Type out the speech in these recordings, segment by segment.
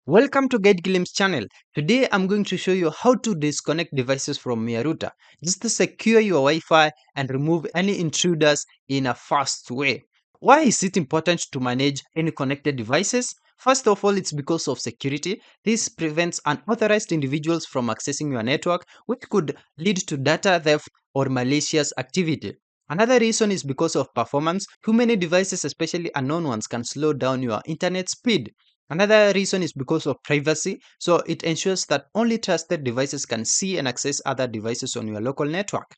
Welcome to Guide Glimpse channel. Today I'm going to show you how to disconnect devices from your router, just to secure your Wi-Fi and remove any intruders in a fast way. Why is it important to manage any connected devices? First of all, it's because of security. This prevents unauthorized individuals from accessing your network, which could lead to data theft or malicious activity. Another reason is because of performance. Too many devices, especially unknown ones, can slow down your internet speed. Another reason is because of privacy. So it ensures that only trusted devices can see and access other devices on your local network.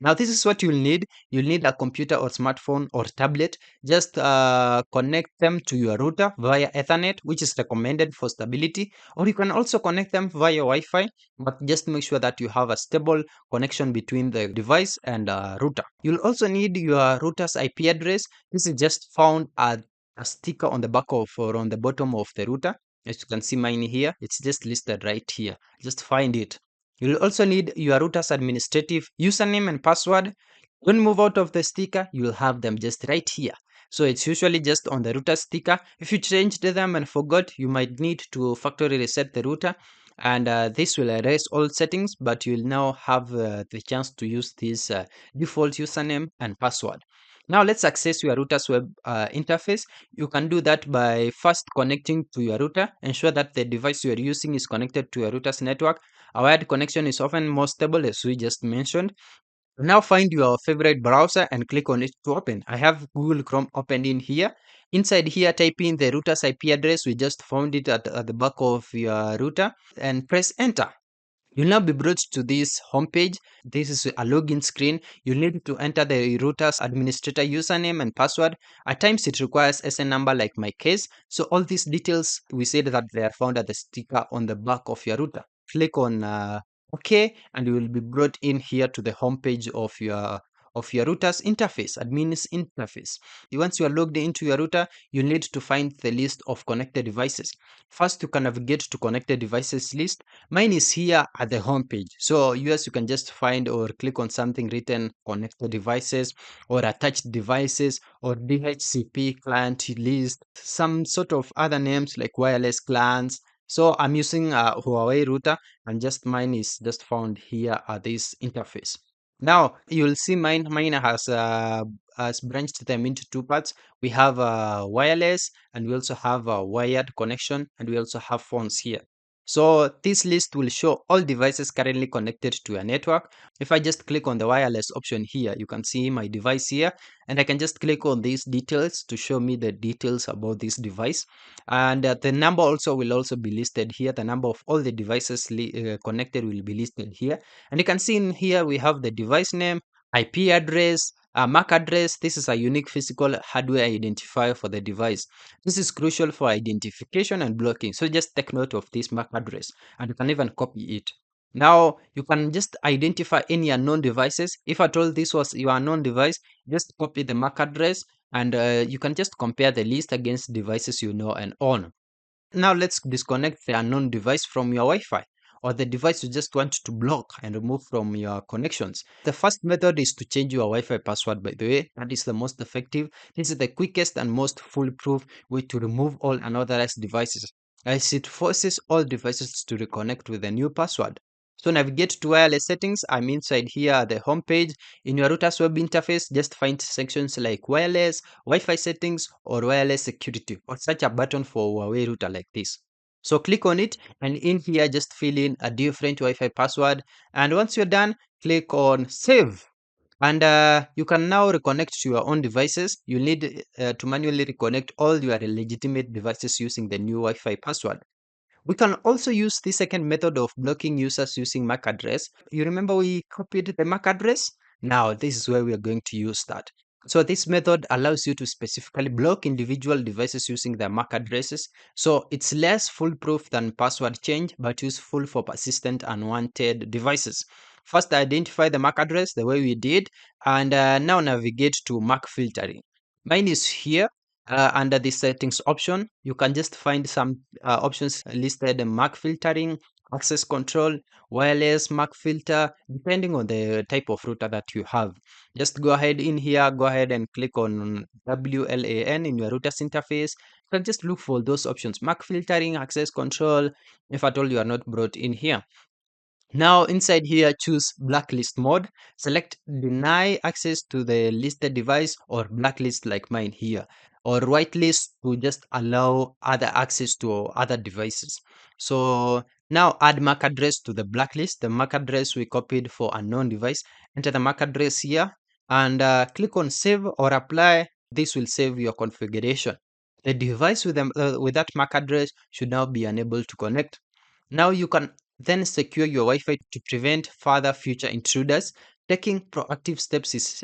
Now, this is what you'll need. You'll need a computer or smartphone or tablet. Just connect them to your router via Ethernet, which is recommended for stability. Or you can also connect them via Wi Fi, but just make sure that you have a stable connection between the device and router. You'll also need your router's IP address. This is just found at a sticker on the back of or on the bottom of the router. As you can see mine here, it's just listed right here. Just find it. You'll also need your router's administrative username and password. Don't move out of the sticker, you'll have them just right here. So it's usually just on the router sticker. If you changed them and forgot, you might need to factory reset the router, and this will erase all settings, but you'll now have the chance to use this default username and password. Now let's access your router's web interface. You can do that by first connecting to your router. Ensure that the device you are using is connected to your router's network. A wired connection is often more stable, as we just mentioned. Now find your favorite browser and click on it to open. I have Google Chrome opened in here. Inside here, type in the router's IP address. We just found it at the back of your router and press enter. You'll now be brought to this homepage. This is a login screen. You'll need to enter the router's administrator username and password. At times it requires SN number like my case. So all these details, we said that they are found at the sticker on the back of your router. Click on OK, and you will be brought in here to the homepage of your router's interface, admin's interface. Once you are logged into your router, you need to find the list of connected devices. First, you can navigate to connected devices list. Mine is here at the home page. So yes, you can just find or click on something written connected devices or attached devices or DHCP client list, some sort of other names like wireless clients. So I'm using a Huawei router, and just mine is just found here at this interface. Now you'll see mine has branched them into two parts. We have wireless, and we also have a wired connection, and we also have phones here. So this list will show all devices currently connected to a network. If I just click on the wireless option here, you can see my device here, and I can just click on these details to show me the details about this device. And the number also will also be listed here. The number of all the devices connected will be listed here. And you can see in here we have the device name, IP address, MAC address. This is a unique physical hardware identifier for the device. This is crucial for identification and blocking. So just take note of this MAC address, and you can even copy it. Now you can just identify any unknown devices. If at all this was your unknown device, just copy the MAC address, and you can just compare the list against devices you know and own. Now let's disconnect the unknown device from your Wi-Fi, or the device you just want to block and remove from your connections. The first method is to change your Wi-Fi password, by the way. That is the most effective. This is the quickest and most foolproof way to remove all unauthorized devices, as it forces all devices to reconnect with a new password. So navigate to wireless settings. I'm inside here at the home page. In your router's web interface, just find sections like wireless, Wi-Fi settings, or wireless security, or search a button for Huawei router like this. So click on it, and in here just fill in a different Wi-Fi password, and once you're done, click on save. And you can now reconnect to your own devices. You need to manually reconnect all your legitimate devices using the new Wi-Fi password. We can also use the second method of blocking users using MAC address. You remember we copied the MAC address? Now this is where we are going to use that. So this method allows you to specifically block individual devices using their MAC addresses. So it's less foolproof than password change, but useful for persistent unwanted devices. First, identify the MAC address the way we did, and now navigate to MAC filtering. Mine is here. Under the settings option, you can just find some options listed: MAC filtering, access control, wireless, MAC filter, depending on the type of router that you have. Just go ahead in here, go ahead and click on WLAN in your router's interface. You can just look for those options, MAC filtering, access control, if at all you are not brought in here. Now inside here, choose blacklist mode, select deny access to the listed device or blacklist like mine here, or whitelist to just allow other access to other devices. So now add MAC address to the blacklist, the MAC address we copied for unknown device. Enter the MAC address here and click on save or apply. This will save your configuration. The device with that MAC address should now be unable to connect. Now you can then secure your Wi-Fi to prevent further future intruders. Taking proactive steps is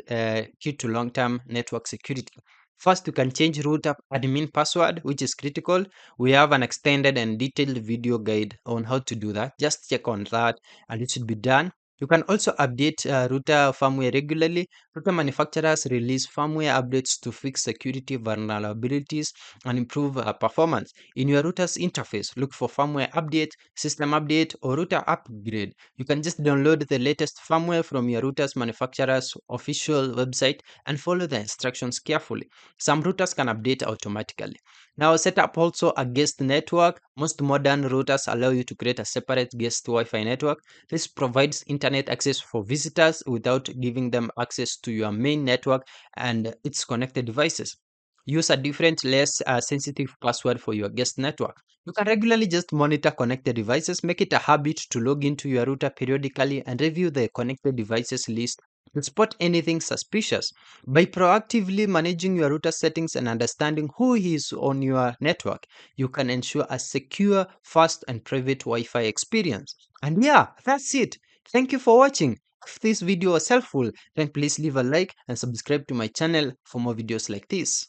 key to long-term network security. First, you can change router admin password, which is critical. We have an extended and detailed video guide on how to do that. Just check on that and it should be done. You can also update router firmware regularly. Router manufacturers release firmware updates to fix security vulnerabilities and improve performance. In your router's interface, look for firmware update, system update, or router upgrade. You can just download the latest firmware from your router's manufacturer's official website and follow the instructions carefully. Some routers can update automatically. Now, set up also a guest network. Most modern routers allow you to create a separate guest Wi-Fi network. This provides internet access for visitors without giving them access to your main network and its connected devices. Use a different, less sensitive password for your guest network. You can regularly just monitor connected devices. Make it a habit to log into your router periodically and review the connected devices list to spot anything suspicious. By proactively managing your router settings and understanding who is on your network, you can ensure a secure, fast, and private Wi Fi experience. And yeah, that's it. Thank you for watching. If this video was helpful, then please leave a like and subscribe to my channel for more videos like this.